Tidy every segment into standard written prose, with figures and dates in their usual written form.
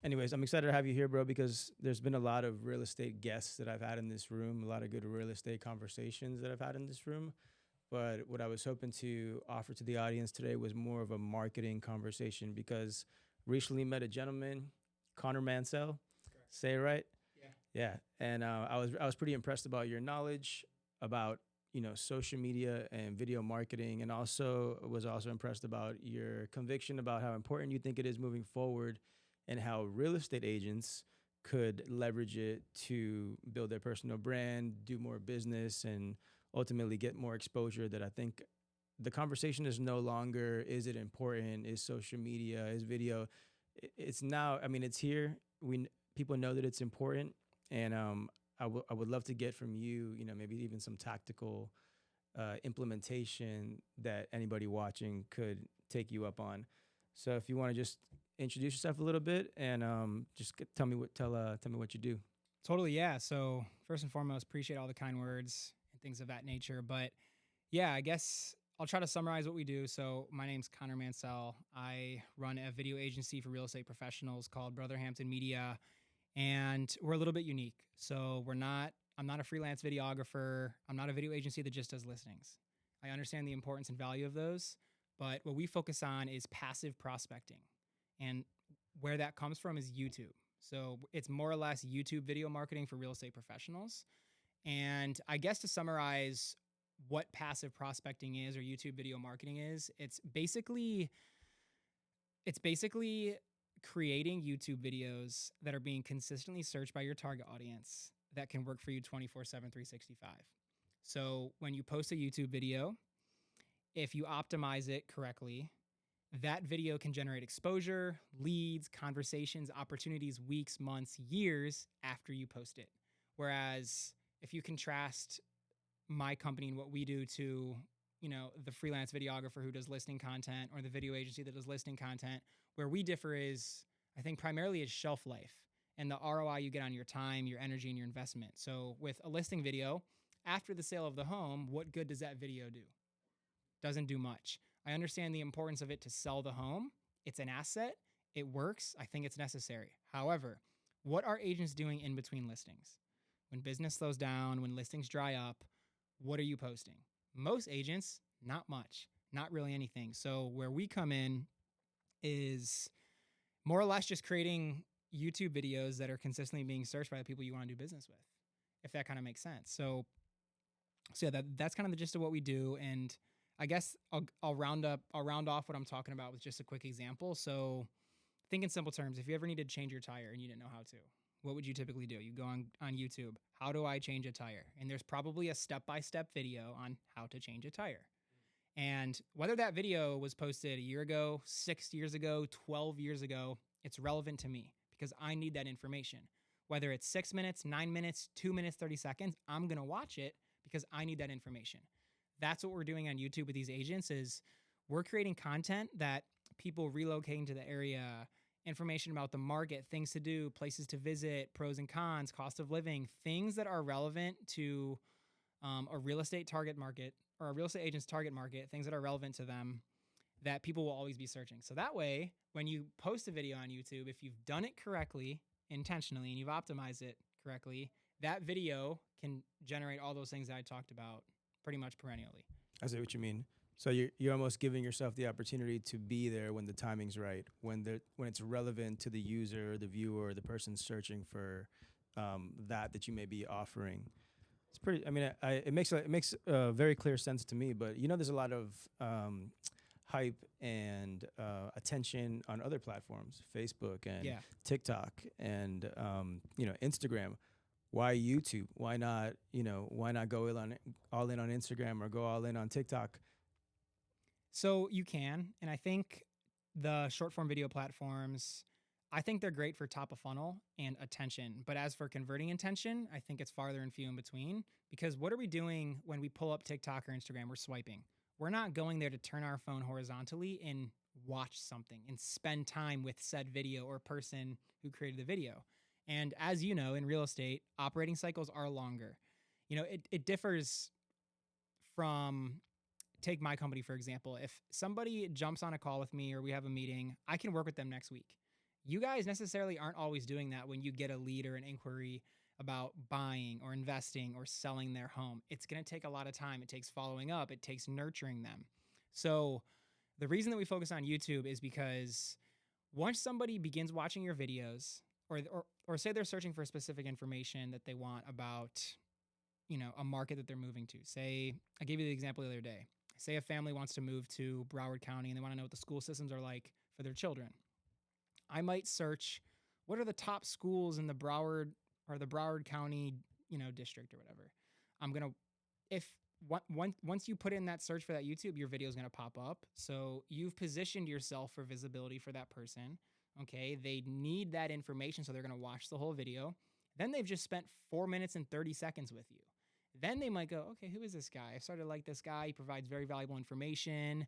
Anyways, I'm excited to have you here, bro, because there's been a lot of real estate guests that I've had in this room, a lot of good real estate conversations that I've had in this room. But what I was hoping to offer to the audience today was more of a marketing conversation because recently met a gentleman, Connor Mansell. Correct. Say it right? Yeah. Yeah. And I was pretty impressed about your knowledge about social media and video marketing, and also was also impressed about your conviction about how important you think it is moving forward and how real estate agents could leverage it to build their personal brand, do more business, and ultimately get more exposure. That I think the conversation is no longer, is it important? Is social media, is video? It's now, I mean, it's here. People know that it's important. And I would love to get from you, maybe even some tactical implementation that anybody watching could take you up on. So if you want to just introduce yourself a little bit and tell me what you do. Totally. Yeah. So first and foremost, appreciate all the kind words and things of that nature. But yeah, I guess I'll try to summarize what we do. So my name's Connor Mansell. I run a video agency for real estate professionals called Brotherhampton Media, and we're a little bit unique. So I'm not a freelance videographer. I'm not a video agency that just does listings. I understand the importance and value of those, but what we focus on is passive prospecting. And where that comes from is YouTube. So it's more or less YouTube video marketing for real estate professionals. And I guess to summarize what passive prospecting is or YouTube video marketing is, it's basically creating YouTube videos that are being consistently searched by your target audience that can work for you 24/7, 365. So when you post a YouTube video, if you optimize it correctly, that video can generate exposure, leads, conversations, opportunities, weeks, months, years after you post it. Whereas if you contrast my company and what we do to, the freelance videographer who does listing content or the video agency that does listing content, where we differ is, I think, primarily is shelf life and the ROI you get on your time, your energy, and your investment. So with a listing video, after the sale of the home, what good does that video do? Doesn't do much. I understand the importance of it to sell the home. It's an asset. It works. I think it's necessary. However, what are agents doing in between listings? When business slows down, when listings dry up, what are you posting? Most agents, not much, not really anything. So where we come in is more or less just creating YouTube videos that are consistently being searched by the people you want to do business with, if that kind of makes sense. So yeah, that's kind of the gist of what we do. And I guess I'll round off what I'm talking about with just a quick example. So think in simple terms. If you ever needed to change your tire and you didn't know how to, what would you typically do? You go on YouTube. How do I change a tire? And there's probably a step-by-step video on how to change a tire. And whether that video was posted a year ago, 6 years ago, 12 years ago, it's relevant to me because I need that information. Whether it's 6 minutes, 9 minutes, 2 minutes, 30 seconds, I'm going to watch it because I need that information. That's what we're doing on YouTube with these agents is we're creating content that people relocating to the area, information about the market, things to do, places to visit, pros and cons, cost of living, things that are relevant to a real estate target market or a real estate agent's target market, things that are relevant to them that people will always be searching. So that way, when you post a video on YouTube, if you've done it correctly, intentionally, and you've optimized it correctly, that video can generate all those things that I talked about pretty much perennially. I see what you mean. So you're almost giving yourself the opportunity to be there when the timing's right, when it's relevant to the user, the viewer, the person searching for that you may be offering. It's pretty. I mean, it makes very clear sense to me. But there's a lot of hype and attention on other platforms, Facebook and TikTok and Instagram. Why YouTube? Why not go all in on Instagram or go all in on TikTok? So you can, and I think the short form video platforms, I think they're great for top of funnel and attention. But as for converting attention, I think it's farther and few in between because what are we doing when we pull up TikTok or Instagram? We're swiping. We're not going there to turn our phone horizontally and watch something and spend time with said video or person who created the video. And as you know, in real estate, operating cycles are longer. It differs from, take my company, for example. If somebody jumps on a call with me or we have a meeting, I can work with them next week. You guys necessarily aren't always doing that when you get a lead or an inquiry about buying or investing or selling their home. It's going to take a lot of time. It takes following up, it takes nurturing them. So, the reason that we focus on YouTube is because once somebody begins watching your videos, or say they're searching for specific information that they want about, a market that they're moving to. Say, I gave you the example the other day. Say a family wants to move to Broward County and they want to know what the school systems are like for their children. I might search, what are the top schools in the Broward County, district or whatever. I'm going to, if once you put in that search for that YouTube, your video is going to pop up. So you've positioned yourself for visibility for that person. Okay. They need that information. So they're going to watch the whole video. Then they've just spent 4 minutes and 30 seconds with you. Then they might go, okay, who is this guy? I started to like this guy. He provides very valuable information.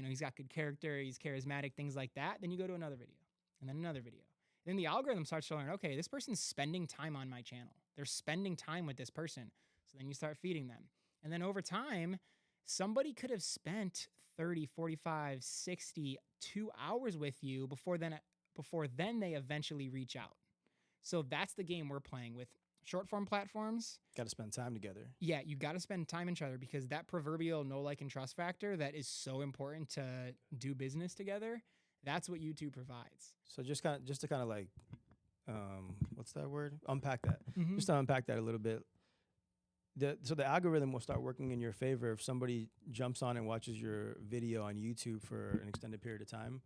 He's got good character. He's charismatic, things like that. Then you go to another video and then another video. Then the algorithm starts showing, okay, this person's spending time on my channel. They're spending time with this person. So then you start feeding them. And then over time, somebody could have spent 30, 45, 60, 2 hours with you before then they eventually reach out. So that's the game we're playing with short form platforms. Got to spend time together. Yeah, you got to spend time each other because that proverbial know, like, and trust factor that is so important to do business together. That's what YouTube provides. So just to kind of like, what's that word? Unpack that. Mm-hmm. Just to unpack that a little bit. So the algorithm will start working in your favor if somebody jumps on and watches your video on YouTube for an extended period of time.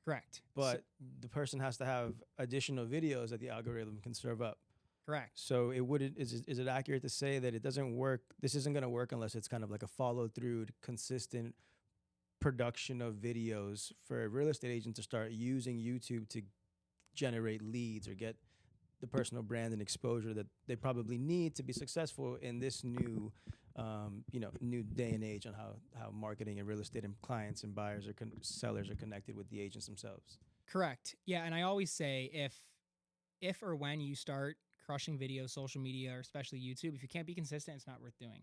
Correct. But the person has to have additional videos that the algorithm can serve up. Correct. So is it accurate to say that it doesn't work? This isn't going to work unless it's kind of like a follow through, consistent production of videos for a real estate agent to start using YouTube to generate leads or get the personal brand and exposure that they probably need to be successful in this new, new day and age on how marketing and real estate and clients and buyers or sellers are connected with the agents themselves. Correct. Yeah, and I always say if or when you start crushing video, social media, or especially YouTube, if you can't be consistent, it's not worth doing.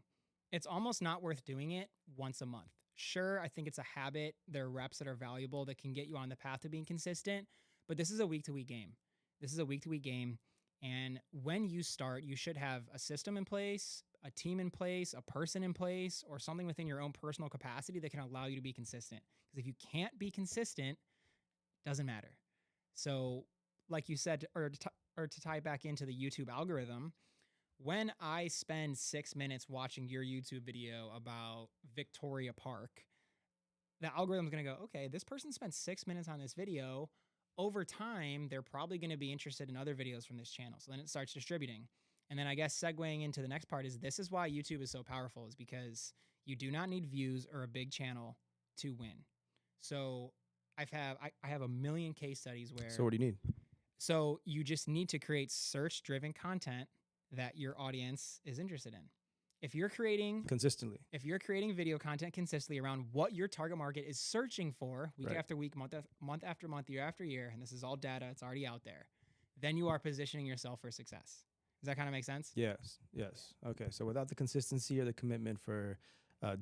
It's almost not worth doing it once a month. Sure, I think it's a habit. There are reps that are valuable that can get you on the path to being consistent, but this is a week-to-week game. And when you start, you should have a system in place, a team in place, a person in place, or something within your own personal capacity that can allow you to be consistent. Because if you can't be consistent, it doesn't matter. So like you said, or to tie back into the YouTube algorithm, when I spend 6 minutes watching your YouTube video about Victoria Park, the algorithm's going to go, okay, this person spent 6 minutes on this video. Over time, they're probably going to be interested in other videos from this channel. So then it starts distributing. And then I guess segueing into the next part is this is why YouTube is so powerful, is because you do not need views or a big channel to win. So I have a million case studies where... So what do you need? So you just need to create search-driven content that your audience is interested in. If you're creating video content consistently around what your target market is searching for week after week, month after month, year after year, and this is all data, it's already out there, then you are positioning yourself for success. Does that kind of make sense? Yes. Okay. So without the consistency or the commitment for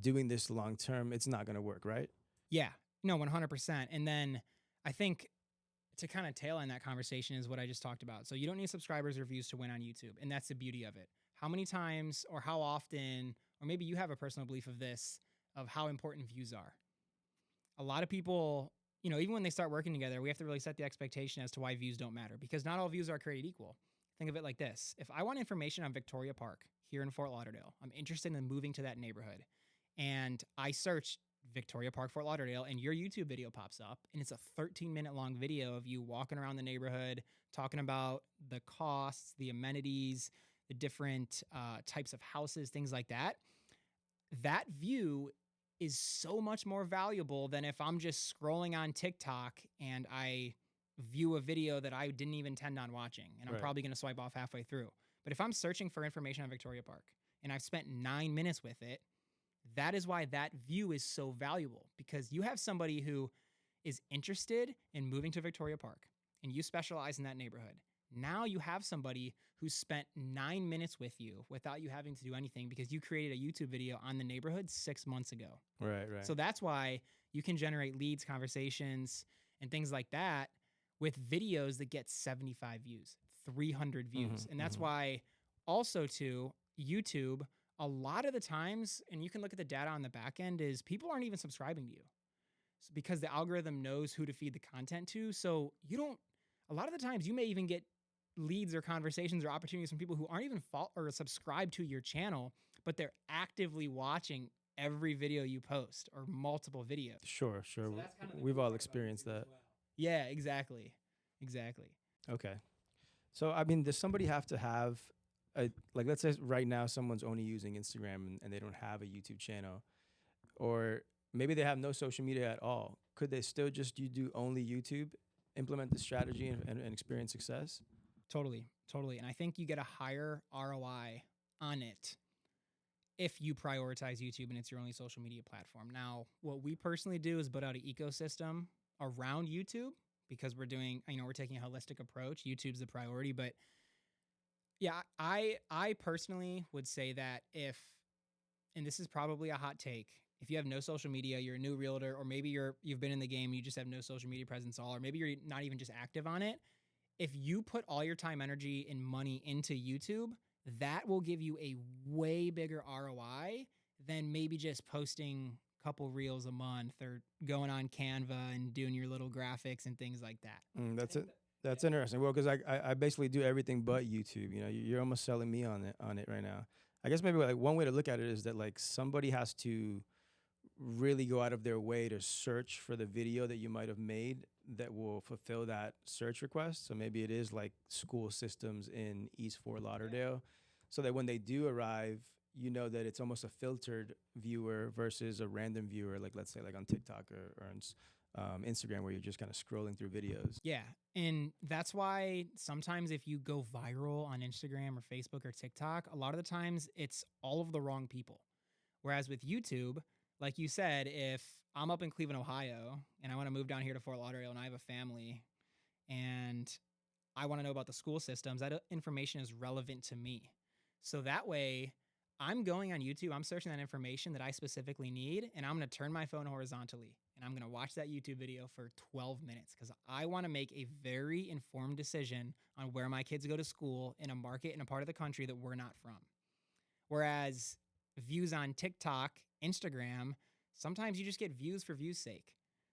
doing this long term, it's not going to work, right? Yeah. No, 100%. And then I think to kind of tail end that conversation is what I just talked about. So you don't need subscribers or views to win on YouTube, and that's the beauty of it. How many times or how often, or maybe you have a personal belief of this, of how important views are. A lot of people, even when they start working together, we have to really set the expectation as to why views don't matter, because not all views are created equal. Think of it like this. If I want information on Victoria Park here in Fort Lauderdale, I'm interested in moving to that neighborhood, and I search Victoria Park, Fort Lauderdale, and your YouTube video pops up, and it's a 13-minute long video of you walking around the neighborhood, talking about the costs, the amenities, the different types of houses, things like that. That view is so much more valuable than if I'm just scrolling on TikTok and I view a video that I didn't even intend on watching, and I'm probably going to swipe off halfway through. But if I'm searching for information on Victoria Park and I've spent 9 minutes with it, that is why that view is so valuable, because you have somebody who is interested in moving to Victoria Park and you specialize in that neighborhood. Now you have somebody who spent 9 minutes with you without you having to do anything because you created a YouTube video on the neighborhood 6 months ago. Right. So that's why you can generate leads, conversations, and things like that with videos that get 75 views, 300 views. Mm-hmm, And that's mm-hmm. why also too, YouTube, a lot of the times, and you can look at the data on the back end, is people aren't even subscribing to you because the algorithm knows who to feed the content to. So you don't, a lot of the times you may even get leads or conversations or opportunities from people who aren't even or subscribed to your channel, but they're actively watching every video you post or multiple videos. Sure, sure. So that's kind of the We've cool all part about experienced YouTube as that. well. Yeah, exactly. Exactly. Okay. So, I mean, does somebody have to have like, let's say right now someone's only using Instagram and they don't have a YouTube channel, or maybe they have no social media at all. Could they still just you do only YouTube, implement the strategy and experience success? Totally. Totally. And I think you get a higher ROI on it if you prioritize YouTube and it's your only social media platform. Now, what we personally do is build out an ecosystem around YouTube because we're doing, we're taking a holistic approach. YouTube's the priority, but yeah, I personally would say that if, and this is probably a hot take, if you have no social media, you're a new realtor, or maybe you've been in the game, you just have no social media presence at all, or maybe you're not even just active on it. If you put all your time, energy, and money into YouTube, that will give you a way bigger ROI than maybe just posting a couple reels a month or going on Canva and doing your little graphics and things like that. That's it. That's interesting. Well, because I basically do everything but YouTube. You know, you're almost selling me on it right now. I guess maybe like one way to look at it is that like somebody has to really go out of their way to search for the video that you might have made that will fulfill that search request. So maybe it is like school systems in East Fort Lauderdale, so that when they do arrive, you know that it's almost a filtered viewer versus a random viewer, like let's say like on TikTok or on Instagram, where you're just kind of scrolling through videos. Yeah. And that's why sometimes if you go viral on Instagram or Facebook or TikTok, a lot of the times it's all of the wrong people. Whereas with YouTube, like you said, if I'm up in Cleveland, Ohio, and I want to move down here to Fort Lauderdale and I have a family and I want to know about the school systems, that information is relevant to me. So that way, I'm going on YouTube, I'm searching that information that I specifically need, and I'm going to turn my phone horizontally and I'm going to watch that YouTube video for 12 minutes because I want to make a very informed decision on where my kids go to school in a market in a part of the country that we're not from. Whereas views on TikTok, Instagram, sometimes you just get views for views' sake.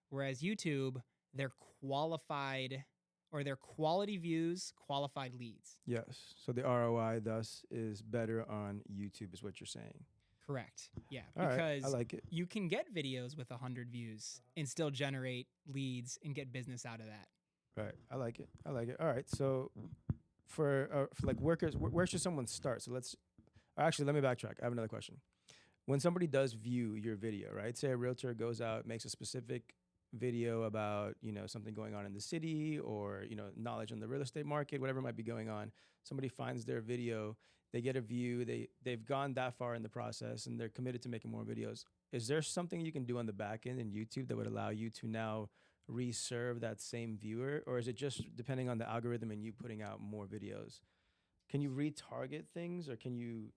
Whereas YouTube, they're qualified or they're quality views, qualified leads. Yes. So the ROI thus is better on YouTube, is what you're saying. Correct. Yeah. All right, Because I like it. you can get videos with 100 views and still generate leads and get business out of that. Right. I like it. I like it. All right. So for like workers, where should someone start? So actually, let me backtrack. I have another question. When somebody does view your video, right? Say a realtor goes out, makes a specific video about, something going on in the city or, knowledge on the real estate market, whatever might be going on. Somebody finds their video, they get a view, they've gone that far in the process and they're committed to making more videos. Is there something you can do on the back end in YouTube that would allow you to now reserve that same viewer? Or is it just depending on the algorithm and you putting out more videos? Can you retarget things, or can you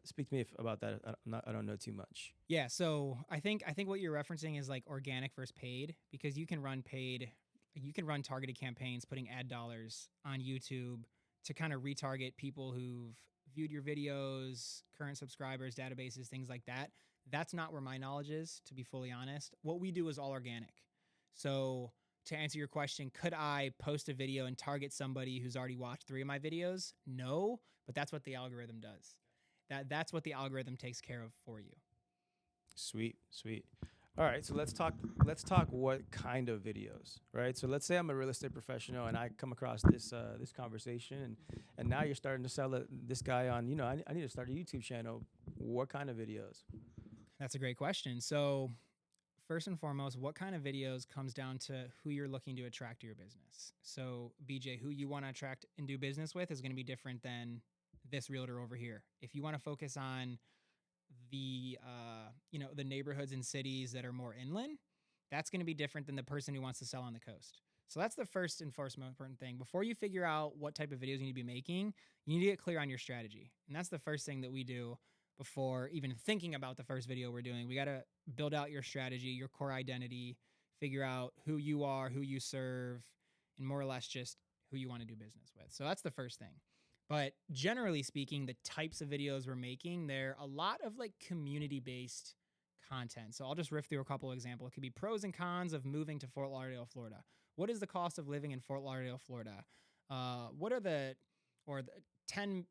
speak to me about that? I don't know too much. Yeah, so I think what you're referencing is like organic versus paid, because you can run targeted campaigns, putting ad dollars on YouTube to kind of retarget people who've viewed your videos, current subscribers, databases, things like that. That's not where my knowledge is, to be fully honest. What we do is all organic. So to answer your question, could I post a video and target somebody who's already watched 3 of my videos? No, but that's what the algorithm does. That's what the algorithm takes care of for you. Sweet. All right, so let's talk what kind of videos, right? So let's say I'm a real estate professional and I come across this conversation and now you're starting to sell this guy on, I need to start a YouTube channel. What kind of videos? That's a great question. So first and foremost, what kind of videos comes down to who you're looking to attract to your business. So BJ, who you want to attract and do business with is going to be different than this realtor over here. If you want to focus on the the neighborhoods and cities that are more inland, that's going to be different than the person who wants to sell on the coast. So that's the first and most important thing. Before you figure out what type of videos you need to be making, you need to get clear on your strategy. And that's the first thing that we do before even thinking about the first video we're doing. We got to build out your strategy, your core identity, figure out who you are, who you serve, and more or less just who you want to do business with. So that's the first thing. But generally speaking, the types of videos we're making, they're a lot of like community-based content. So I'll just riff through a couple of examples. It could be pros and cons of moving to Fort Lauderdale, Florida. What is the cost of living in Fort Lauderdale, Florida? What are the 10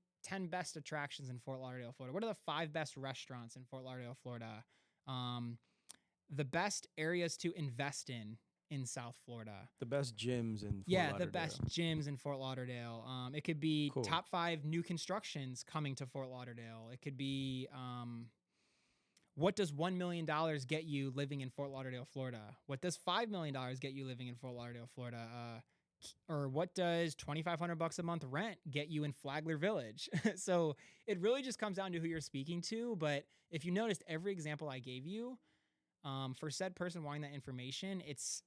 best attractions in Fort Lauderdale, Florida? What are the 5 best restaurants in Fort Lauderdale, Florida? The best areas to invest in South Florida. The best gyms in Fort Yeah, Lauderdale. the best gyms in Fort Lauderdale. It could be Cool. top 5 new constructions coming to Fort Lauderdale. It could be what does $1 million get you living in Fort Lauderdale, Florida? What does $5 million get you living in Fort Lauderdale, Florida? Or what does $2,500 a month rent get you in Flagler Village? So it really just comes down to who you're speaking to. But if you noticed, every example I gave you, for said person wanting that information, it's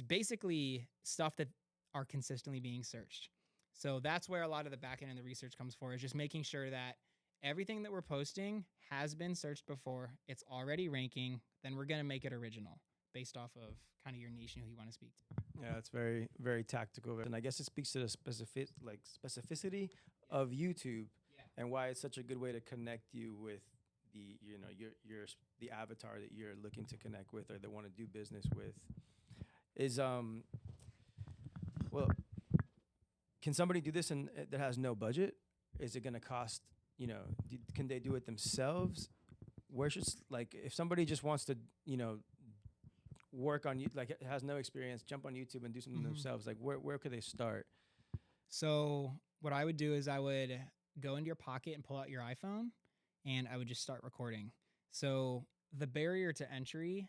basically stuff that are consistently being searched. So that's where a lot of the back end and the research comes for, is just making sure that everything that we're posting has been searched before. It's already ranking. Then we're going to make it original based off of kind of your niche and who you want to speak to. Yeah, it's very, very tactical. And I guess it speaks to the specificity of YouTube and why it's such a good way to connect you with the, the avatar that you're looking to connect with or that want to do business with. Well, can somebody do this and that has no budget? Is it going to cost, can they do it themselves? Where should, if somebody just wants to, work on, has no experience, jump on YouTube and do something themselves, where could they start? So what I would do is I would go into your pocket and pull out your iPhone, and I would just start recording. So the barrier to entry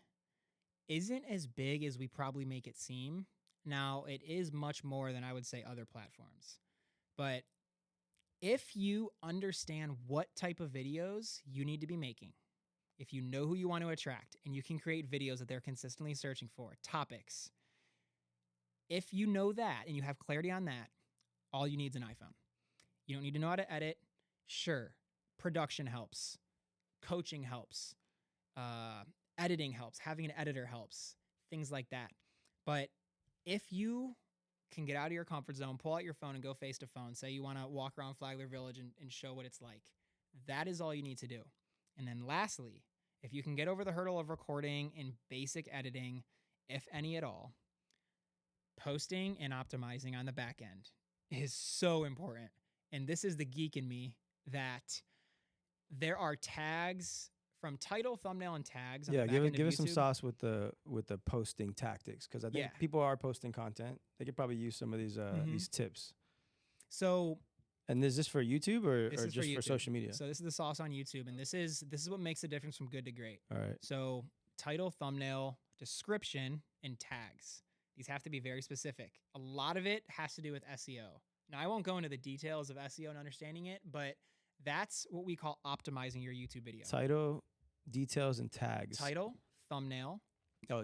isn't as big as we probably make it seem. Now, it is much more than I would say other platforms. But if you understand what type of videos you need to be making, if you know who you want to attract and you can create videos that they're consistently searching for, topics, if you know that and you have clarity on that, all you need is an iPhone. You don't need to know how to edit. Sure, production helps. Coaching helps. Editing helps. Having an editor helps. Things like that. But if you can get out of your comfort zone, pull out your phone and go face to phone, say you want to walk around Flagler Village and show what it's like, that is all you need to do. And then lastly, if you can get over the hurdle of recording and basic editing, if any at all, posting and optimizing on the back end is so important. And this is the geek in me, that there are tags from title, thumbnail, and tags. Yeah, give us some sauce with the posting tactics, because I think people are posting content. They could probably use some of these tips. So, and is this for YouTube or just for YouTube. social media? So this is the sauce on YouTube, and this is what makes the difference from good to great. All right. So title, thumbnail, description, and tags. These have to be very specific. A lot of it has to do with SEO. Now, I won't go into the details of SEO and understanding it, but that's what we call optimizing your YouTube video. Title, details, and tags. Title, thumbnail,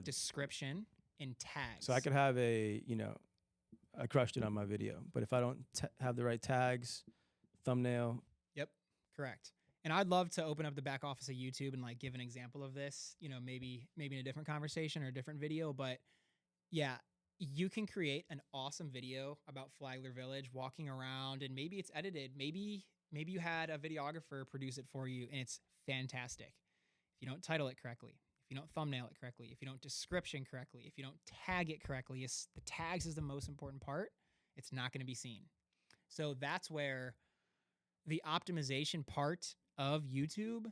description, and tags. So I could have I crushed it on my video, but if I don't have the right tags, thumbnail. Yep, correct. And I'd love to open up the back office of YouTube and give an example of this, maybe in a different conversation or a different video. But yeah, you can create an awesome video about Flagler Village, walking around, and maybe it's edited. Maybe you had a videographer produce it for you, and it's fantastic. If you don't title it correctly, if you don't thumbnail it correctly, if you don't description correctly, if you don't tag it correctly, the tags is the most important part, it's not going to be seen. So that's where the optimization part of YouTube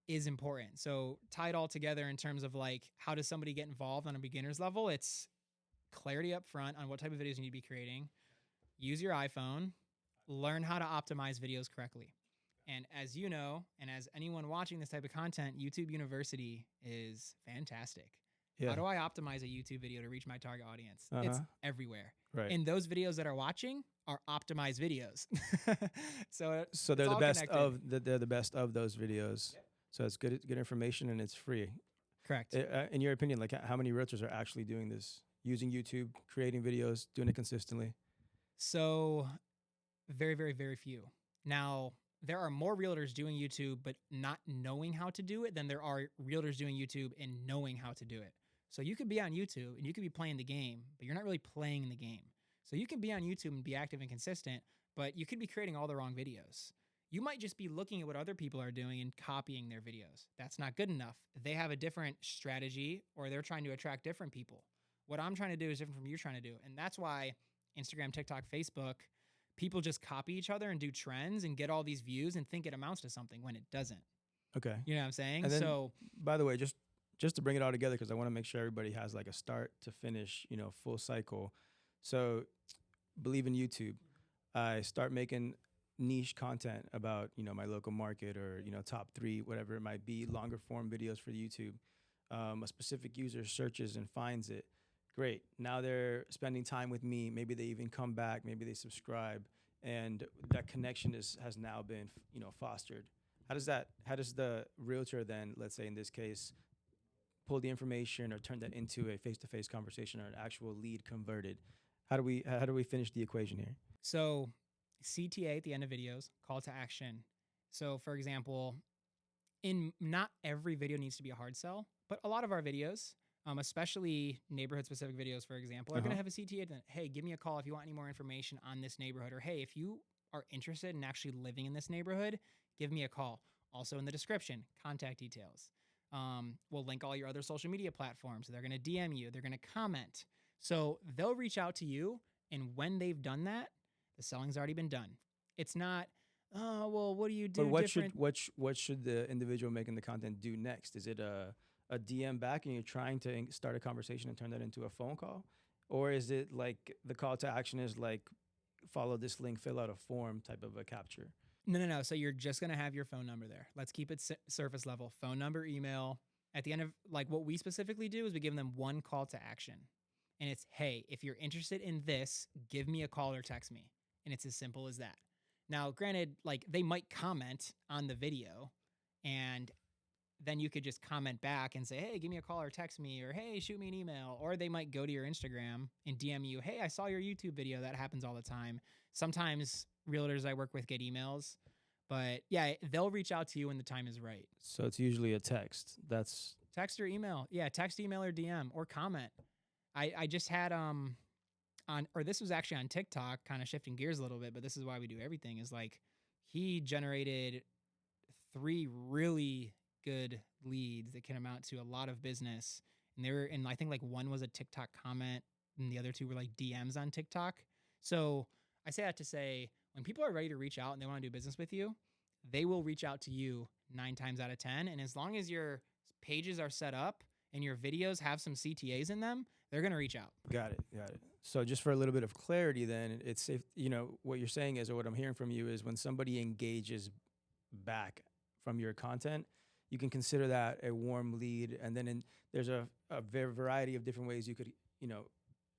is important. So tie it all together in terms of how does somebody get involved on a beginner's level? It's clarity up front on what type of videos you need to be creating. Use your iPhone. Learn how to optimize videos correctly. And as you know, and as anyone watching this type of content, YouTube University is fantastic. Yeah. How do I optimize a YouTube video to reach my target audience? It's everywhere. Right. And those videos that are watching are optimized videos. So they're the best they're the best of those videos. Yep. So it's good information and it's free. Correct. In your opinion, how many realtors are actually doing this, using YouTube, creating videos, doing it consistently? So very, very, very few. Now, there are more realtors doing YouTube but not knowing how to do it than there are realtors doing YouTube and knowing how to do it. So you could be on YouTube and you could be playing the game, but you're not really playing the game. So you can be on YouTube and be active and consistent, but you could be creating all the wrong videos. You might just be looking at what other people are doing and copying their videos. That's not good enough. They have a different strategy, or they're trying to attract different people. What I'm trying to do is different from what you're trying to do. And that's why Instagram, TikTok, Facebook, people just copy each other and do trends and get all these views and think it amounts to something when it doesn't. Okay. You know what I'm saying? And then, So by the way, just to bring it all together, because I want to make sure everybody has like a start to finish, full cycle. So believe in YouTube. I start making niche content about, my local market, or, top 3, whatever it might be, longer form videos for YouTube. A specific user searches and finds it. Great. Now they're spending time with me. Maybe they even come back. Maybe they subscribe, and that connection has now been, fostered. How does the realtor then, let's say in this case, pull the information or turn that into a face-to-face conversation or an actual lead converted? How do we finish the equation here? So CTA at the end of videos, call to action. So for example, in not every video needs to be a hard sell, but a lot of our videos, especially neighborhood specific videos, for example, are going to have a CTA. Hey, give me a call if you want any more information on this neighborhood, or hey, if you are interested in actually living in this neighborhood, give me a call. Also in the description, contact details. We'll link all your other social media platforms. They're going to DM you. They're going to comment. So they'll reach out to you. And when they've done that, the selling's already been done. It's not, oh, well, what do you do? But what should the individual making the content do next? Is it a DM back and you're trying to start a conversation and turn that into a phone call? Or is it like the call to action is like, follow this link, fill out a form type of a capture? No. So you're just going to have your phone number there. Let's keep it surface level. Phone number, email. At the end of, like, what we specifically do is we give them one call to action. And it's, hey, if you're interested in this, give me a call or text me. And it's as simple as that. Now, granted, like, they might comment on the video, and then you could just comment back and say, hey, give me a call or text me, or hey, shoot me an email. Or they might go to your Instagram and DM you, hey, I saw your YouTube video. That happens all the time. Sometimes realtors I work with get emails, but yeah, they'll reach out to you when the time is right. So it's usually a text. That's text or email. Yeah, text, email, or DM, or comment. I just had this was actually on TikTok, kind of shifting gears a little bit, but this is why we do everything, is like, he generated 3 really good leads that can amount to a lot of business. And I think like one was a TikTok comment and the other 2 were like DMs on TikTok. So I say that to say, when people are ready to reach out and they want to do business with you, they will reach out to you 9 times out of 10. And as long as your pages are set up and your videos have some CTAs in them, they're going to reach out. Got it. So just for a little bit of clarity then, it's if, what you're saying is, or what I'm hearing from you is, when somebody engages back from your content, you can consider that a warm lead. And then there's a variety of different ways you could,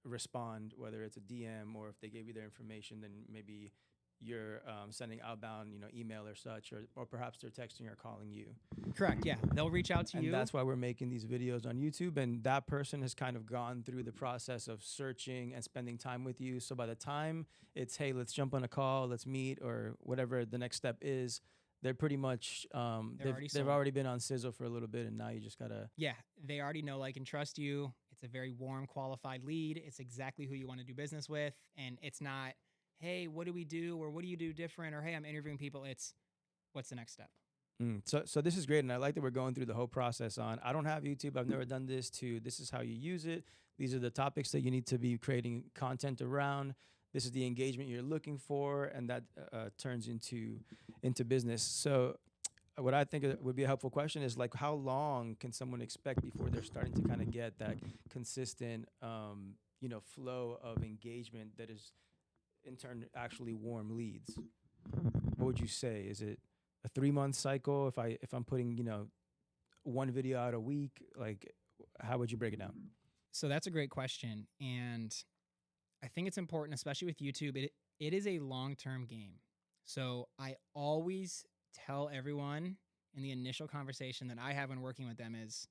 respond, whether it's a DM, or if they gave you their information, then maybe you're sending outbound, email or such, or perhaps they're texting or calling you. Correct. Yeah. They'll reach out to you. And that's why we're making these videos on YouTube. And that person has kind of gone through the process of searching and spending time with you. So by the time it's, hey, let's jump on a call, let's meet, or whatever the next step is, they're pretty much, they've already been on Sizzle for a little bit, and now you just gotta. Yeah, they already know, like, and trust you. It's a very warm, qualified lead. It's exactly who you want to do business with. And it's not, hey, what do we do? Or what do you do different? Or hey, I'm interviewing people. It's, what's the next step? So this is great, and I like that we're going through the whole process on, I don't have YouTube, I've never done this, to this is how you use it. These are the topics that you need to be creating content around. This is the engagement you're looking for, and that turns into business. So what I think would be a helpful question is, like, how long can someone expect before they're starting to kind of get that consistent, flow of engagement that is in turn actually warm leads? What would you say? Is it a 3-month cycle? If I'm putting, one video out a week, like, how would you break it down? So that's a great question. And I think it's important, especially with YouTube, it is a long-term game. So I always tell everyone in the initial conversation that I have when working with them is,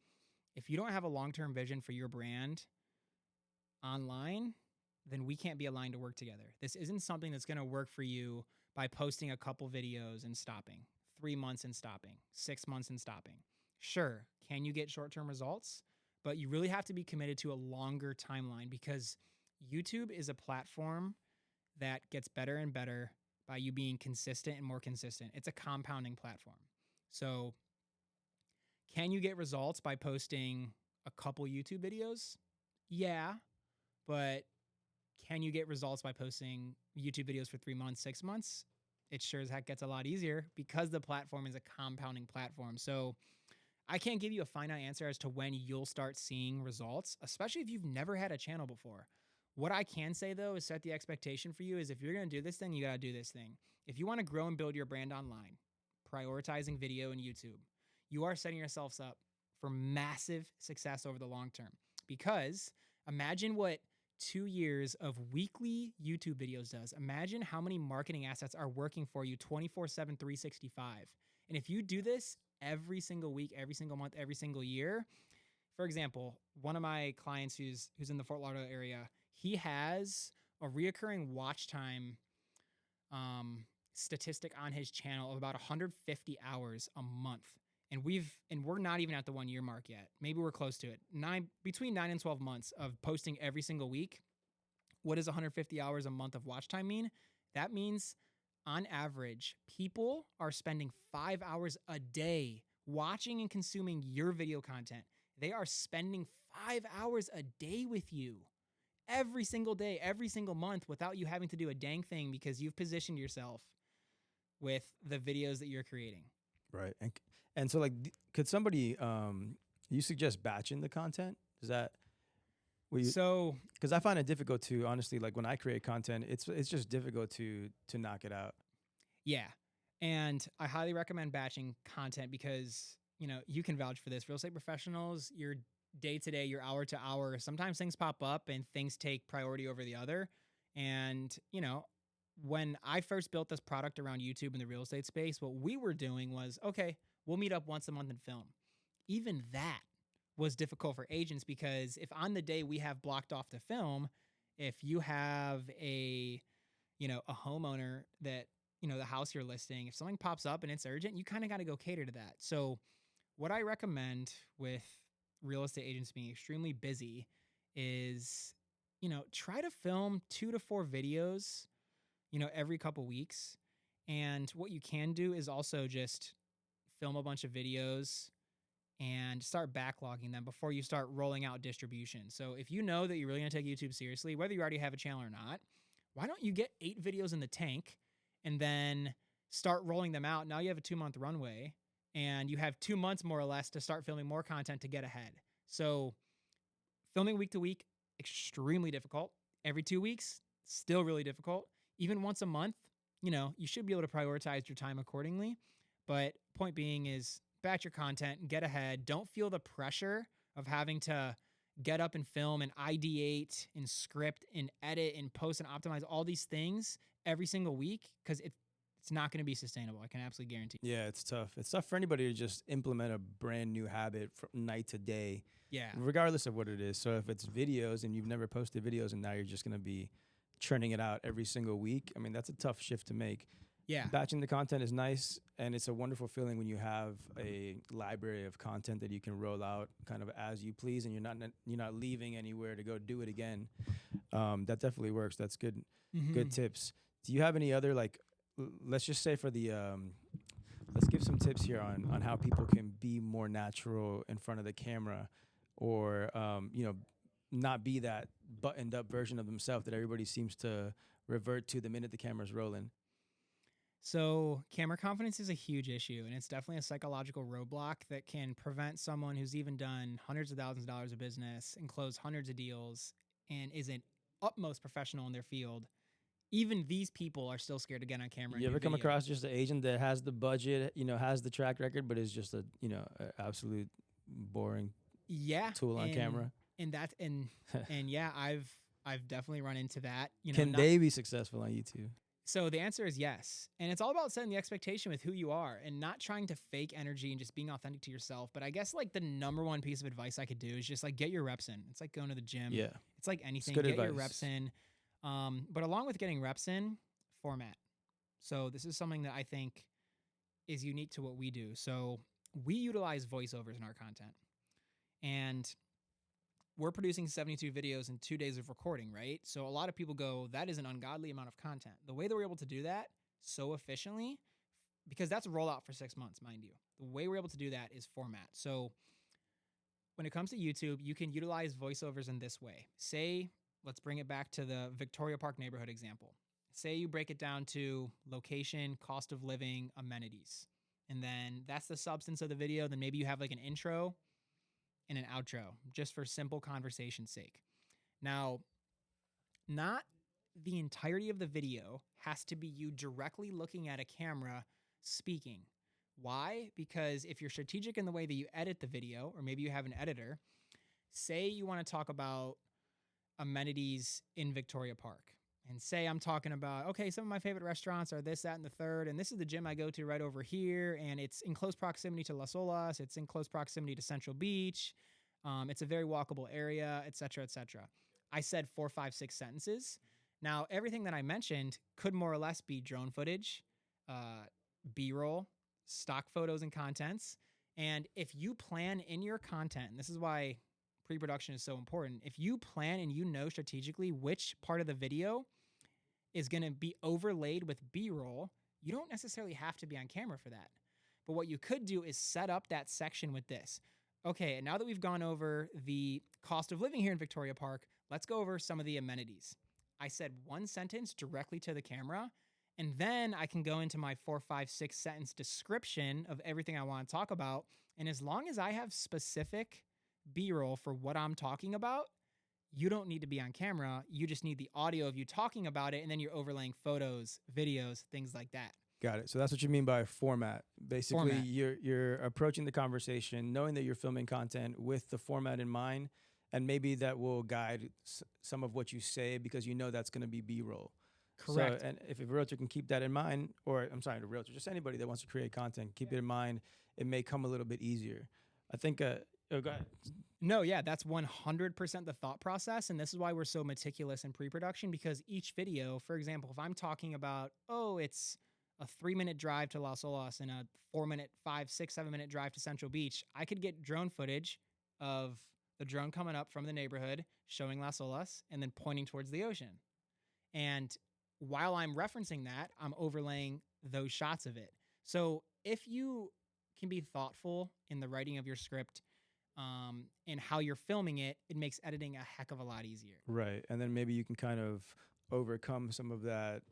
if you don't have a long-term vision for your brand online, then we can't be aligned to work together. This isn't something that's going to work for you by posting a couple videos and stopping, 3 months and stopping, 6 months and stopping. Sure, can you get short-term results? but you really have to be committed to a longer timeline because YouTube is a platform that gets better and better by you being consistent and more consistent. It's a compounding platform. So, can you get results by posting a couple YouTube videos? Yeah, but can you get results by posting YouTube videos for 3 months, 6 months? It sure as heck gets a lot easier because the platform is a compounding platform. So, I can't give you a finite answer as to when you'll start seeing results, especially if you've never had a channel before. What I can say though is set the expectation for you is if you're going to do this thing, you got to do this thing. If you want to grow and build your brand online, prioritizing video and YouTube, you are setting yourselves up for massive success over the long term. Because imagine what 2 years of weekly YouTube videos does. Imagine how many marketing assets are working for you 24/7, 365. And if you do this every single week, every single month, every single year, for example, one of my clients who's in the Fort Lauderdale area, he has a reoccurring watch time statistic on his channel of about 150 hours a month. And we're not even at the 1 year mark yet. Maybe we're close to it. Between 9 and 12 months of posting every single week. What does 150 hours a month of watch time mean? That means on average, people are spending 5 hours a day watching and consuming your video content. They are spending 5 hours a day with you every single day, every single month without you having to do a dang thing because you've positioned yourself with the videos that you're creating. Right. And so like, could somebody, you suggest batching the content? Is that so? Because I find it difficult to honestly, like when I create content, it's just difficult to knock it out. Yeah. And I highly recommend batching content because, you can vouch for this. Real estate professionals, your day to day, your hour to hour, sometimes things pop up and things take priority over the other. And, when I first built this product around YouTube in the real estate space, what we were doing was, okay, we'll meet up once a month and film. Even that was difficult for agents because if on the day we have blocked off to film, if you have a homeowner that, the house you're listing, if something pops up and it's urgent, you kind of got to go cater to that. So what I recommend with real estate agents being extremely busy is, try to film 2 to 4 videos, every couple weeks. And what you can do is also just film a bunch of videos and start backlogging them before you start rolling out distribution. So if you know that you're really going to take YouTube seriously, whether you already have a channel or not, why don't you get 8 videos in the tank and then start rolling them out? Now you have a 2-month runway and you have 2 months more or less to start filming more content to get ahead. So filming week to week, extremely difficult. Every 2 weeks, still really difficult. Even once a month, you should be able to prioritize your time accordingly. But point being is batch your content, get ahead. Don't feel the pressure of having to get up and film and ideate and script and edit and post and optimize all these things every single week because it's not going to be sustainable. I can absolutely guarantee. Yeah, it's tough. It's tough for anybody to just implement a brand new habit from night to day. Yeah. Regardless of what it is. So if it's videos and you've never posted videos and now you're just going to be churning it out every single week, I mean, that's a tough shift to make. Yeah. Batching the content is nice, and it's a wonderful feeling when you have a library of content that you can roll out kind of as you please, and you're not leaving anywhere to go do it again. That definitely works. That's good. Mm-hmm. Good tips. Do you have any other let's just say for the let's give some tips here on how people can be more natural in front of the camera, or not be that buttoned up version of themselves that everybody seems to revert to the minute the camera's rolling. So camera confidence is a huge issue, and it's definitely a psychological roadblock that can prevent someone who's even done hundreds of thousands of dollars of business and closed hundreds of deals and is an utmost professional in their field. Even these people are still scared to get on camera. You ever come across just an agent that has the budget, has the track record, but is just a absolute boring tool on camera? And yeah, I've definitely run into that. Can they be successful on YouTube? So the answer is yes. And it's all about setting the expectation with who you are and not trying to fake energy and just being authentic to yourself. But I guess the number one piece of advice I could do is just get your reps in. It's like going to the gym. Yeah. It's like anything. Get your reps in. But along with getting reps in, format. So this is something that I think is unique to what we do. So we utilize voiceovers in our content. And we're producing 72 videos in 2 days of recording, right? So a lot of people go, that is an ungodly amount of content. The way that we're able to do that so efficiently, because that's a rollout for 6 months, mind you. The way we're able to do that is format. So when it comes to YouTube, you can utilize voiceovers in this way. Say, let's bring it back to the Victoria Park neighborhood example. Say you break it down to location, cost of living, amenities. And then that's the substance of the video. Then maybe you have like an intro and an outro just for simple conversation's sake. Now, not the entirety of the video has to be you directly looking at a camera speaking. Why? Because if you're strategic in the way that you edit the video, or maybe you have an editor, say you want to talk about amenities in Victoria Park. And say I'm talking about, okay, some of my favorite restaurants are this, that, and the third. And this is the gym I go to right over here. And it's in close proximity to Las Olas. It's in close proximity to Central Beach. It's a very walkable area, et cetera, et cetera. I said 4, 5, 6 sentences. Now, everything that I mentioned could more or less be drone footage, B-roll, stock photos and contents. And if you plan in your content, and this is why pre-production is so important, if you plan and you know strategically which part of the video is going to be overlaid with B-roll, you don't necessarily have to be on camera for that. But what you could do is set up that section with this. Okay, and now that we've gone over the cost of living here in Victoria Park, let's go over some of the amenities. I said one sentence directly to the camera, and then I can go into my 4, 5, 6 sentence description of everything I want to talk about. And as long as I have specific B-roll for what I'm talking about, you don't need to be on camera. You just need the audio of you talking about it, and then you're overlaying photos, videos, things like that. Got it. So that's what you mean by format. Basically, Format. you're approaching the conversation, knowing that you're filming content with the format in mind, and maybe that will guide some of what you say because you know that's going to be B-roll. Correct. So, and if a realtor can keep that in mind, or I'm sorry, a realtor, just anybody that wants to create content, keep it in mind. It may come a little bit easier. I think. Oh, go ahead. No, yeah, that's 100% the thought process. And this is why we're so meticulous in pre-production, because each video, for example, if I'm talking about, oh, it's a 3-minute drive to Las Olas and a 4-minute, 5, 6, 7-minute drive to Central Beach, I could get drone footage of the drone coming up from the neighborhood, showing Las Olas, and then pointing towards the ocean. And while I'm referencing that, I'm overlaying those shots of it. So if you can be thoughtful in the writing of your script, and how you're filming it, it makes editing a heck of a lot easier. Right. And then maybe you can kind of overcome some of that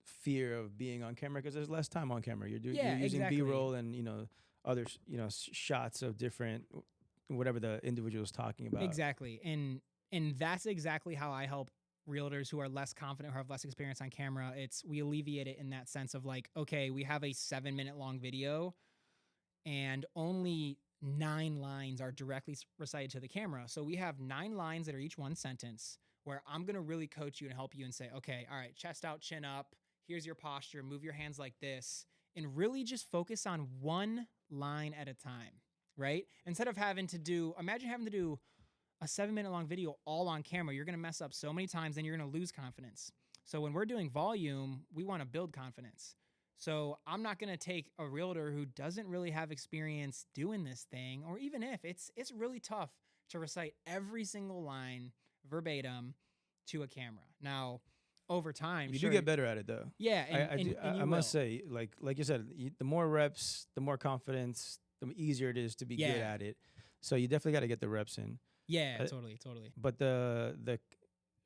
fear of being on camera because there's less time on camera. You're using exactly. B-roll and, other, shots of different, whatever the individual is talking about. Exactly. And that's exactly how I help realtors who are less confident, who have less experience on camera. We alleviate it in that sense of like, okay, we have a 7-minute long video and only 9 lines are directly recited to the camera. So we have 9 lines that are each one sentence where I'm going to really coach you and help you and say, okay, all right, chest out, chin up. Here's your posture. Move your hands like this. And really just focus on one line at a time, right? Instead of imagine having to do a 7-minute long video all on camera. You're going to mess up so many times and you're going to lose confidence. So when we're doing volume, we want to build confidence. So I'm not going to take a realtor who doesn't really have experience doing this thing, or even if it's really tough to recite every single line verbatim to a camera. Now, over time, you do get better at it though. Yeah, I must say, like you said, the more reps, the more confidence, the easier it is to be good at it. So you definitely got to get the reps in. Yeah, totally. But the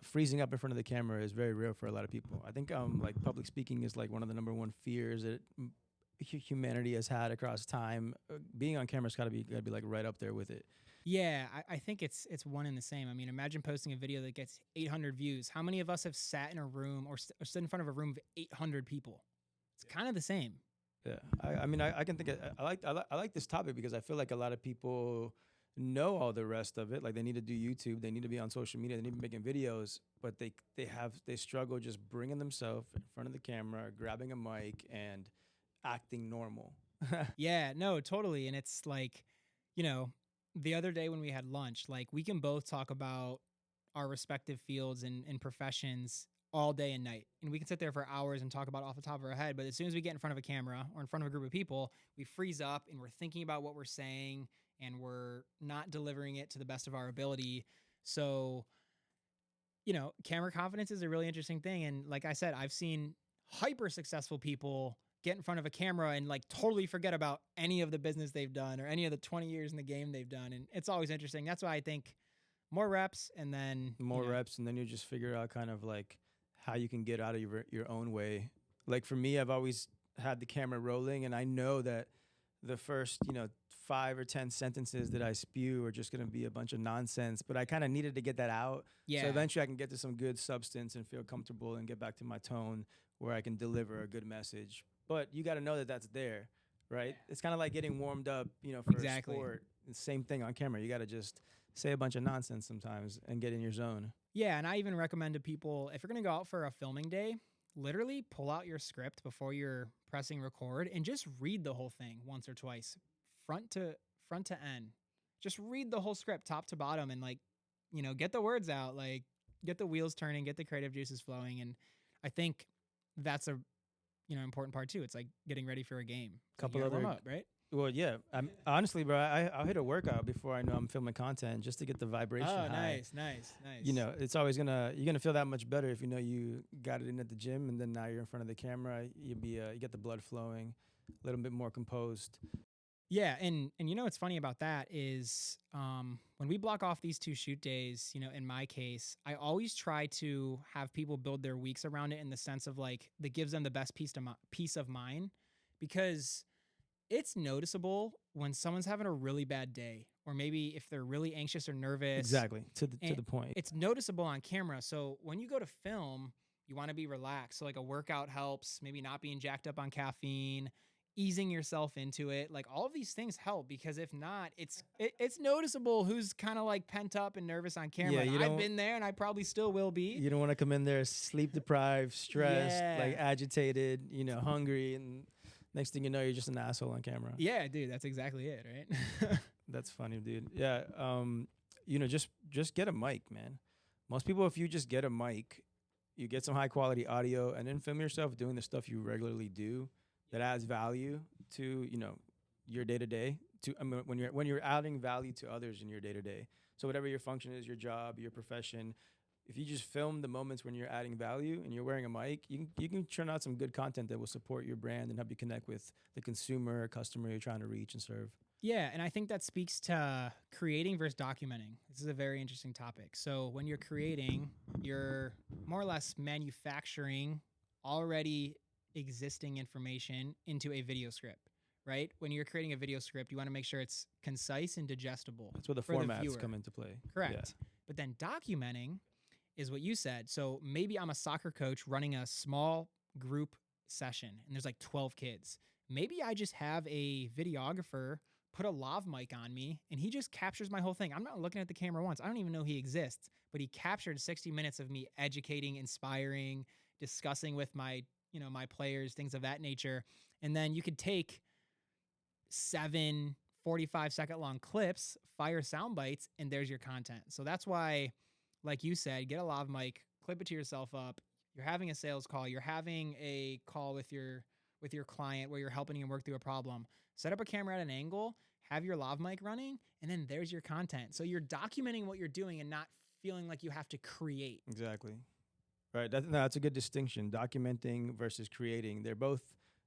freezing up in front of the camera is very real for a lot of people. I think like public speaking is like one of the number one fears that humanity has had across time. Being on camera's gotta be like right up there with it. Yeah, I think it's one and the same. I mean, imagine posting a video that gets 800 views. How many of us have sat in a room or stood in front of a room of 800 people? It's kind of the same. Yeah, I can think I like this topic because I feel like a lot of people know all the rest of it. Like they need to do YouTube, they need to be on social media, they need to be making videos, but they struggle just bringing themselves in front of the camera, grabbing a mic, and acting normal. Yeah, no, totally. And it's like, the other day when we had lunch, like we can both talk about our respective fields and professions all day and night. And we can sit there for hours and talk about off the top of our head. But as soon as we get in front of a camera or in front of a group of people, we freeze up and we're thinking about what we're saying. and we're not delivering it to the best of our ability. So, camera confidence is a really interesting thing. And like I said, I've seen hyper successful people get in front of a camera and like totally forget about any of the business they've done or any of the 20 years in the game they've done. And it's always interesting. That's why I think more reps and then more reps, and then you just figure out kind of like how you can get out of your own way. Like for me, I've always had the camera rolling, and I know that the first 5 or 10 sentences that I spew are just going to be a bunch of nonsense, but I kind of needed to get that out. Yeah. So eventually I can get to some good substance and feel comfortable and get back to my tone where I can deliver a good message. But you got to know that that's there, right? Yeah. It's kind of like getting warmed up, for Exactly. a sport. The same thing on camera. You got to just say a bunch of nonsense sometimes and get in your zone. Yeah, and I even recommend to people, if you're going to go out for a filming day, literally pull out your script before you're pressing record and just read the whole thing once or twice, front to end. Just read the whole script top to bottom and get the words out, like get the wheels turning, get the creative juices flowing. And I think that's a important part too. It's like getting ready for a game. Couple other warm up, right? Well, yeah. Honestly, bro, I'll hit a workout before I know I'm filming content just to get the vibration high. Nice. It's always you're gonna feel that much better if you know you got it in at the gym, and then now you're in front of the camera. You get the blood flowing, a little bit more composed. Yeah, and what's funny about that is when we block off these 2 shoot days, in my case, I always try to have people build their weeks around it in the sense of like that gives them the best peace of mind, because it's noticeable when someone's having a really bad day, or maybe if they're really anxious or nervous. Exactly, to the point. It's noticeable on camera. So when you go to film, you want to be relaxed. So like a workout helps, maybe not being jacked up on caffeine, easing yourself into it. Like all of these things help, because if not, it's noticeable who's kind of like pent up and nervous on camera. Yeah, I've been there and I probably still will be. You don't want to come in there sleep deprived, stressed, like agitated, hungry, and next thing you know, you're just an asshole on camera. Yeah, dude, that's exactly it, right? That's funny, dude. Yeah, just get a mic, man. Most people, if you just get a mic, you get some high quality audio, and then film yourself doing the stuff you regularly do that adds value to your day to day. When you're adding value to others in your day to day. So whatever your function is, your job, your profession. If you just film the moments when you're adding value and you're wearing a mic, you can churn out some good content that will support your brand and help you connect with the consumer or customer you're trying to reach and serve. Yeah, and I think that speaks to creating versus documenting. This is a very interesting topic. So when you're creating, you're more or less manufacturing already existing information into a video script, right? When you're creating a video script, you want to make sure it's concise and digestible. That's where the formats come into play. Correct. Yeah. But then documenting is what you said. So maybe I'm a soccer coach running a small group session and there's like 12 kids. Maybe I just have a videographer put a lav mic on me and he just captures my whole thing. I'm not looking at the camera once. I don't even know he exists, but he captured 60 minutes of me educating, inspiring, discussing with my players, things of that nature. And then you could take 7 45-second long clips, fire sound bites, and there's your content. So that's why, like you said, get a lav mic, clip it to yourself up. You're having a sales call. You're having a call with your client where you're helping him work through a problem. Set up a camera at an angle, have your lav mic running, and then there's your content. So you're documenting what you're doing and not feeling like you have to create. Exactly. Right. That's a good distinction. Documenting versus creating. They're both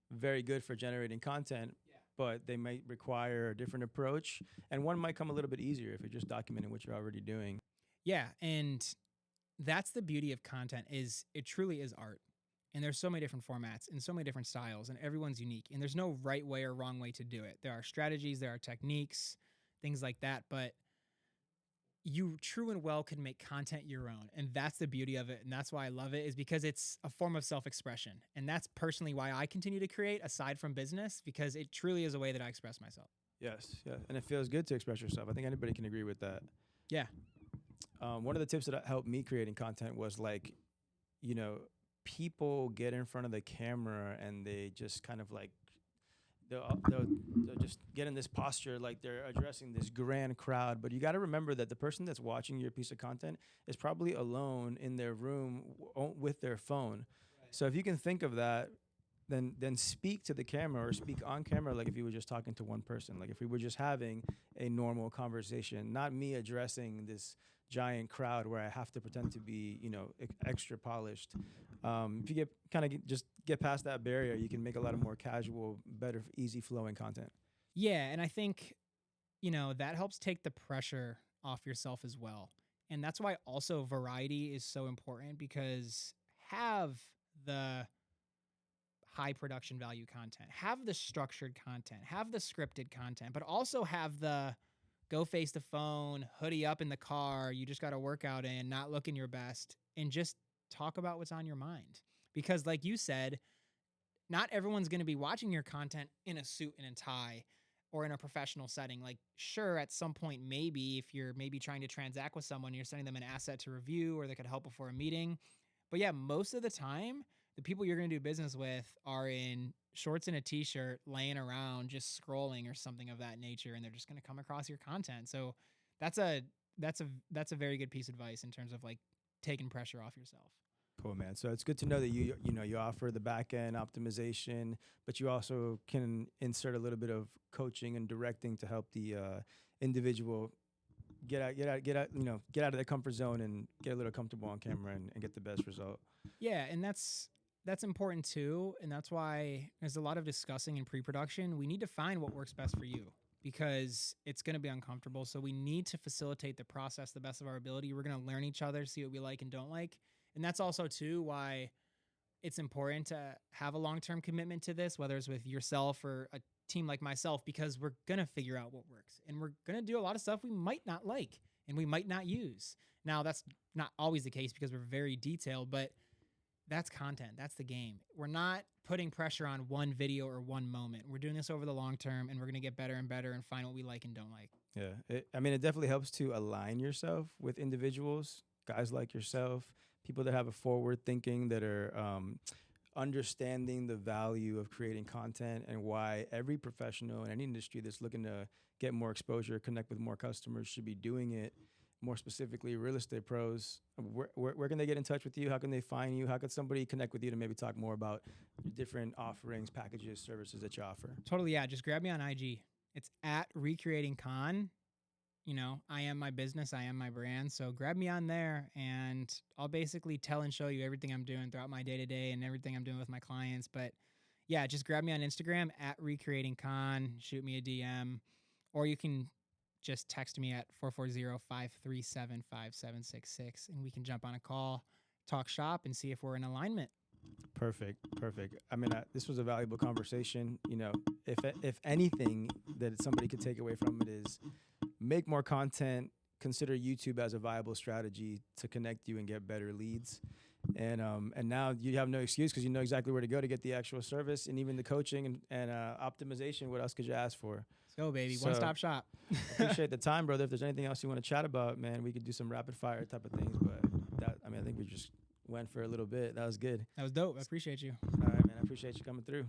very good for generating content, but they might require a different approach. And one might come a little bit easier if you're just documenting what you're already doing. Yeah. And that's the beauty of content, is it truly is art. And there's so many different formats and so many different styles, and everyone's unique. And there's no right way or wrong way to do it. There are strategies, there are techniques, things like that. But you true and well can make content your own. And that's the beauty of it. And that's why I love it, is because it's a form of self-expression. And that's personally why I continue to create aside from business, because it truly is a way that I express myself. Yes. Yeah. And it feels good to express yourself. I think anybody can agree with that. Yeah. One of the tips that helped me creating content was people get in front of the camera and they just kind of like, they'll just get in this posture like they're addressing this grand crowd. But you got to remember that the person that's watching your piece of content is probably alone in their room with their phone. Right. So if you can think of that, then speak to the camera or speak on camera like if you were just talking to one person. Like if we were just having a normal conversation, not me addressing this giant crowd where I have to pretend to be, extra polished. If you just get past that barrier, you can make a lot of more casual, better, easy flowing content. Yeah, and I think, that helps take the pressure off yourself as well. And that's why also variety is so important, because have the high production value content, have the structured content, have the scripted content, but also have the go face the phone, hoodie up in the car, you just got to work out in, not looking your best, and just talk about what's on your mind. Because like you said, not everyone's going to be watching your content in a suit and a tie or in a professional setting. Like, sure, at some point, maybe if you're maybe trying to transact with someone, you're sending them an asset to review or they could help before a meeting. But yeah, most of the time, the people you're going to do business with are in shorts and a t-shirt, laying around, just scrolling or something of that nature, and they're just going to come across your content. So that's a very good piece of advice in terms of like taking pressure off yourself. Cool, man. So it's good to know that you offer the back end optimization, but you also can insert a little bit of coaching and directing to help the individual get out of their comfort zone and get a little comfortable on camera and get the best result. Yeah, and that's important too, and that's why there's a lot of discussing in pre-production. We need to find what works best for you, because it's going to be uncomfortable. So we need to facilitate the process the best of our ability. We're going to learn each other, see what we like and don't like. And that's also, too, why it's important to have a long-term commitment to this, whether it's with yourself or a team like myself, because we're going to figure out what works. And we're going to do a lot of stuff we might not like and we might not use. Now, that's not always the case because we're very detailed, but that's content. That's the game. We're not putting pressure on one video or one moment. We're doing this over the long term, and we're going to get better and better and find what we like and don't like. Yeah. It definitely helps to align yourself with individuals, guys like yourself, people that have a forward thinking, that are understanding the value of creating content and why every professional in any industry that's looking to get more exposure, connect with more customers should be doing it. More specifically, real estate pros, where can they get in touch with you? How can they find you? How could somebody connect with you to maybe talk more about your different offerings, packages, services that you offer? Totally, yeah. Just grab me on IG. It's at Recreating Con. I am my business. I am my brand. So grab me on there, and I'll basically tell and show you everything I'm doing throughout my day-to-day and everything I'm doing with my clients. But yeah, just grab me on Instagram at Recreating Con. Shoot me a DM, or you can just text me at 440-537-5766, and we can jump on a call, talk shop, and see if we're in alignment. Perfect. This was a valuable conversation. If anything that somebody could take away from it is make more content, consider YouTube as a viable strategy to connect you and get better leads. And now you have no excuse because you know exactly where to go to get the actual service and even the coaching and optimization. What else could you ask for? Let's go, baby. One-stop shop. Appreciate the time, brother. If there's anything else you want to chat about, man, we could do some rapid fire type of things. But I think we just went for a little bit. That was good. That was dope. I appreciate you. All right, man. I appreciate you coming through.